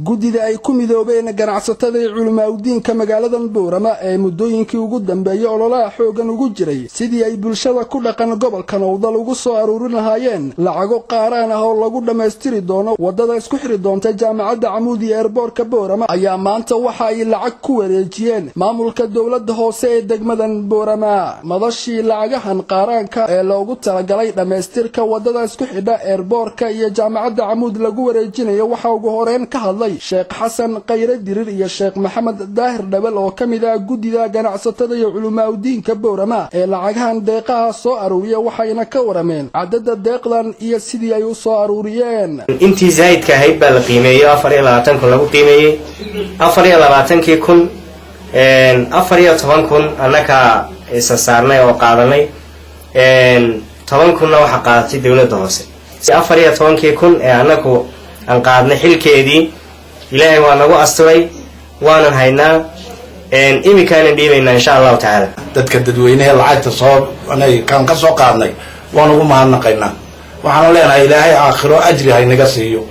guddida ay ku midoobeen ganacsatada iyo culimaawidiinka magaaladan Boorama ee muddooyinkii ugu dambeeyay ololaha xoogan ugu jiray sidii ay bulshada ku dhaqan gobolkan Awdal ugu soo aruurin lahaayeen lacago qaaraan ah oo lagu dhameystiri doono wadada isku xiri doonta jaamacadda Camuud ee airportka Boorama ayaa maanta waxa ay lacag ku wareejiyeen maamulka dawladda hoose ee degmadan Boorama madashii lacagahan qaaraanka ee loogu talagalay dhameystirka wadada isku xidha airportka iyo jaamacadda Camuud lagu wareejinayo waxa ugu horeen ka hadlay Sheekh Xasan Qayre Dirir iyo Sheekh Maxamed Daahir Dhabal oo kamid ah guddida ganacsatada iyo culimaawidiinka Boorama ee lacagahan deeqaha soo aruuriya waxayna ka warameen cadada deeqdan iyo sidii ay u soo aruuriyeen intii zaidka ahayd baa la qiimeeyay 24 kun lagu qiimeeyay 24 kun 14 kun annaka isa saarnay oo qaadanay 10 kun waxa qaadatay dawladda hoose 14 kun ee annaku aan qaadnay xilkeedii ilaahay waa nagu asturay waanan haynaa imikaana dhiibaynaa insha Allah taala dadka dadweynaha lacagta soo anay kan ka soo qaadnay waan ugu mahadnaqaynaa waxaan leenahay ilaahay aakhiro ajri hay naga siiyo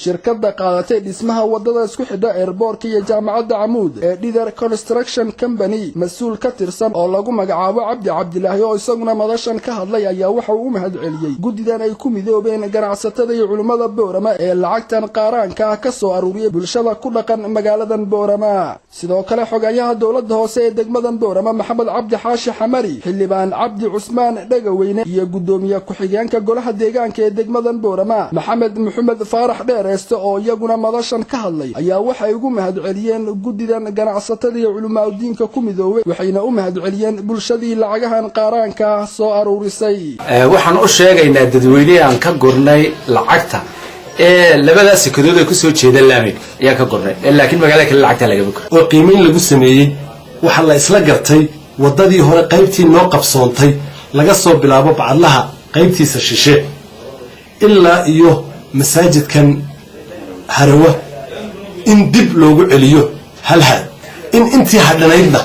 shirkadda qaadatay dhismaha wadada isku xidha airportka iyo jaamacadda Camuud ee Dither Construction Company mas'uul ka tirsan oo lagu magacaabo Cabdi Cabdilaahi oo isaguna madashan ka hadlay ayaa waxa uu mahadceliyay guddidan ay ku midoobeen ganacsatada iyo culimada Boorama ee lacagtan qaaraanka ka soo aruuriyay bulshada ku dhaqan magaaladan Boorama sidoo kale xogayaha dawladda hoose ee degmadan Boorama Maxamed Cabdi Xaashi Xamari xildhibaan Cabdi Cusmaan Dhagaweyne iyo gudoomiye ku-xigeenka golaha deegaanka ee degmadan Boorama Maxamed Faarax oo iyaguna madashan ka hadlay ayaa waxay ugu mahadceliyeen guddidan ganacsatada iyo culimaawidiinka ku midoobay waxayna u mahadceliyeen bulshadii lacagahan qaaraanka soo aruurisay waxaan u sheegaynaa dadweynaha ka gornay lacagta ee labada sikadood ay ku soo jeedaan laamig ayaa ka gornay laakiin magaalada kale lacagta laga bixin oo qiimeyn lagu sameeyay waxa la isla gartay wadadii hore qaybtii noo qabsoontay laga soo bilaabo bacadlaha qaybtiisa shishe ilaa iyo masaajidkan harawa in dib loogu celiyo halhad in intii hadhanaydna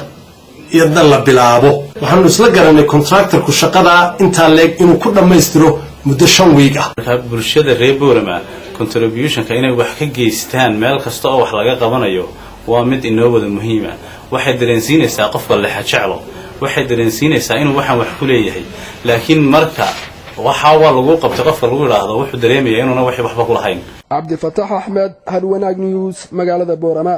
iyadna la bilaabo waxaanu isla garanay contractorku shaqada inta leeg inuu ku dhameystiro muddo 5 week ah bulshada reer Boorama contributionka inay wax ka geystaan meel kasta oo wax laga qabanayo waa mid inoo wada muhiim ah waxay dareensiinaysaa qofka la jecelo waxay dareensiinaysaa inuu waxan wax ku leeyahay laakiin marka waxa lagu qabtay qofka lagu yiraahdo wuxuu dareemayaa inuu waxba ku lahayn Cabdi Fataax Ahmed Hadwanaag News magaalada Boorama